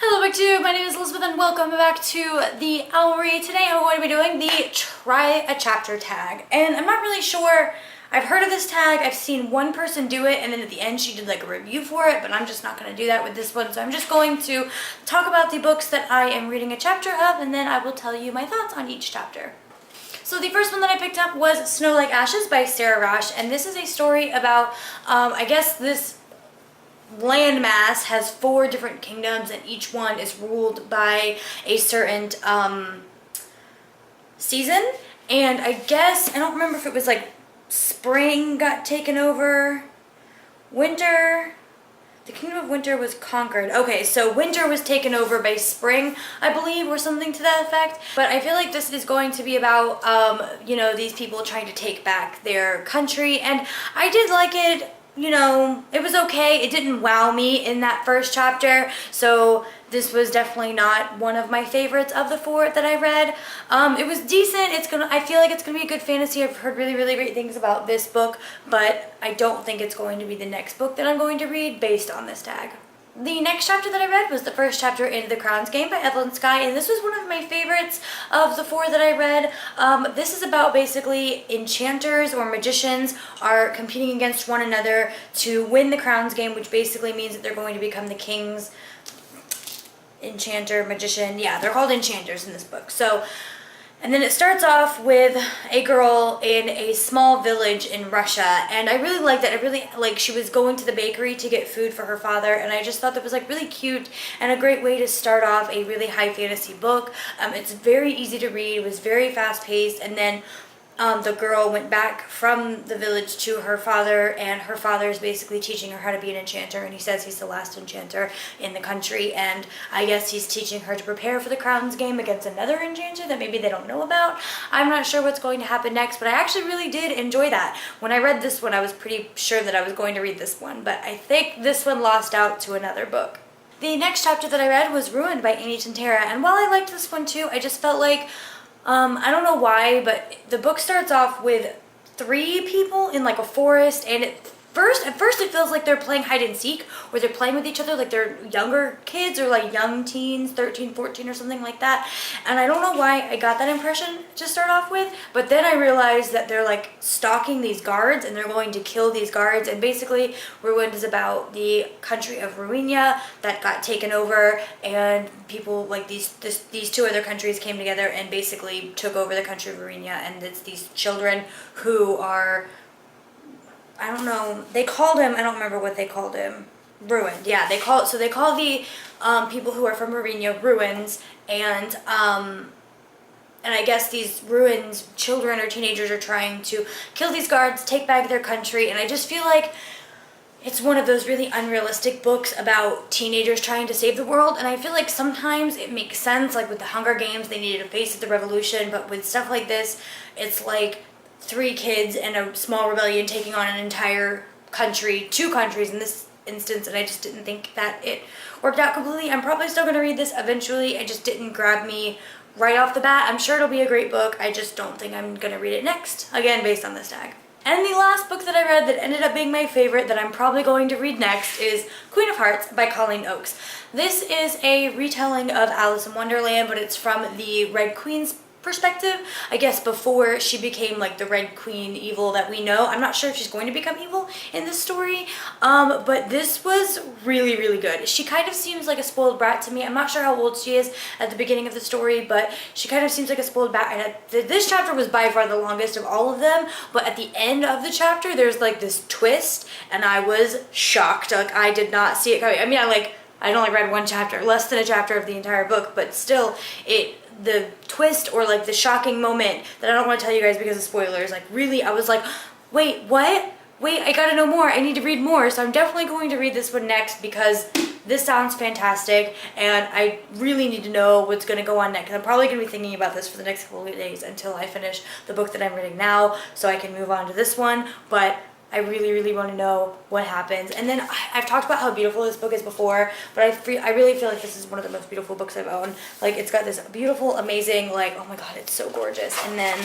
Hello BookTube, my name is Elizabeth and welcome back to the Owlery. Today I'm going to be doing the Try a Chapter tag. And I'm not really sure, I've heard of this tag, I've seen one person do it and then at the end she did like a review for it, but I'm just not going to do that with this one. So I'm just going to talk about the books that I am reading a chapter of and then I will tell you my thoughts on each chapter. So the first one that I picked up was Snow Like Ashes by Sarah Rosh, and this is a story about, I guess this landmass has 4 different kingdoms and each one is ruled by a certain season. And I guess, I don't remember if it was like spring got taken over, winter, the kingdom of winter was conquered. Okay, so winter was taken over by spring, I believe, or something to that effect. But I feel like this is going to be about, you know, these people trying to take back their country. And I did like it. You know, it was okay. It didn't wow me in that first chapter, so this was definitely not one of my favorites of the 4 that I read. It was decent. I feel like it's gonna be a good fantasy. I've heard really, really great things about this book, but I don't think it's going to be the next book that I'm going to read based on this tag. The next chapter that I read was the first chapter in The Crown's Game by Evelyn Skye, and this was one of my favorites of the 4 that I read. This is about basically enchanters or magicians are competing against one another to win the Crown's Game, which basically means that they're going to become the king's enchanter, magician. Yeah, they're called enchanters in this book. And then it starts off with a girl in a small village in Russia, and I really liked that. I really like she was going to the bakery to get food for her father, and I just thought that was like really cute and a great way to start off a really high fantasy book. It's very easy to read, it was very fast paced, and then the girl went back from the village to her father, and her father is basically teaching her how to be an enchanter, and he says he's the last enchanter in the country, and I guess he's teaching her to prepare for the Crown's Game against another enchanter that maybe they don't know about. I'm not sure what's going to happen next, but I actually really did enjoy that. When I read this one, I was pretty sure that I was going to read this one, but I think this one lost out to another book. The next chapter that I read was Ruined by Amy Tintera, and while I liked this one too, I just felt like I don't know why, but the book starts off with 3 people in like a forest, and at first it feels like they're playing hide and seek, or they're playing with each other like they're younger kids or like young teens, 13, 14 or something like that. And I don't know why I got that impression to start off with, but then I realized that they're like stalking these guards and they're going to kill these guards. And basically Ruined is about the country of Ruinia that got taken over, and people like these 2 other countries came together and basically took over the country of Ruinia, and it's these children who are, I don't know, they called him, I don't remember what they called him, Ruined. Yeah, they call the people who are from Ruinia Ruins, and I guess these Ruined children or teenagers are trying to kill these guards, take back their country, and I just feel like it's one of those really unrealistic books about teenagers trying to save the world, and I feel like sometimes it makes sense, like with the Hunger Games, they needed a face at the revolution, but with stuff like this, it's like 3 kids and a small rebellion taking on an entire country, 2 countries in this instance, and I just didn't think that it worked out completely. I'm probably still going to read this eventually. It just didn't grab me right off the bat. I'm sure it'll be a great book. I just don't think I'm going to read it next, again, based on this tag. And the last book that I read that ended up being my favorite that I'm probably going to read next is Queen of Hearts by Colleen Oakes. This is a retelling of Alice in Wonderland, but it's from the Red Queen's perspective, I guess, before she became like the Red Queen evil that we know. I'm not sure if she's going to become evil in this story, but this was really, really good. She kind of seems like a spoiled brat to me. I'm not sure how old she is at the beginning of the story, but she kind of seems like a spoiled brat, and this chapter was by far the longest of all of them, but at the end of the chapter there's like this twist, and I was shocked. Like, I did not see it coming. I mean, I only read 1 chapter, less than a chapter of the entire book, but still, the twist or like the shocking moment that I don't want to tell you guys because of spoilers, like really I was like, wait, what? Wait, I gotta know more. I need to read more. So I'm definitely going to read this one next because this sounds fantastic and I really need to know what's going to go on next. I'm probably going to be thinking about this for the next couple of days until I finish the book that I'm reading now so I can move on to this one, but I really, really want to know what happens. And then I've talked about how beautiful this book is before, but I really feel like this is one of the most beautiful books I've owned. Like, it's got this beautiful, amazing, like, oh my god, it's so gorgeous. And then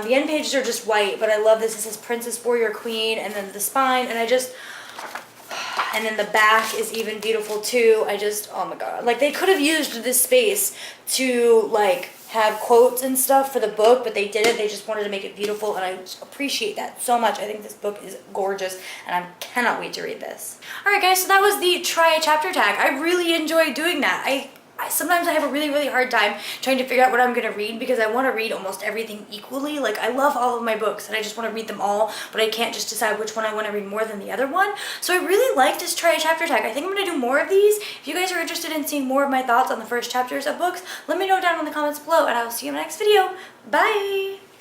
the end pages are just white, but I love this. It says Princess, Warrior, Queen, and then the spine, and I just, And then the back is even beautiful too. I just, oh my god. Like, they could have used this space to, like, have quotes and stuff for the book, but they didn't. They just wanted to make it beautiful, and I just appreciate that so much. I think this book is gorgeous, and I cannot wait to read this. Alright guys, so that was the try a chapter tag. I really enjoy doing that. Sometimes I have a really hard time trying to figure out what I'm going to read because I want to read almost everything equally. Like, I love all of my books and I just want to read them all, but I can't just decide which one I want to read more than the other one. So I really like this try a chapter tag. I think I'm going to do more of these. If you guys are interested in seeing more of my thoughts on the first chapters of books, let me know down in the comments below, and I will see you in the next video. Bye!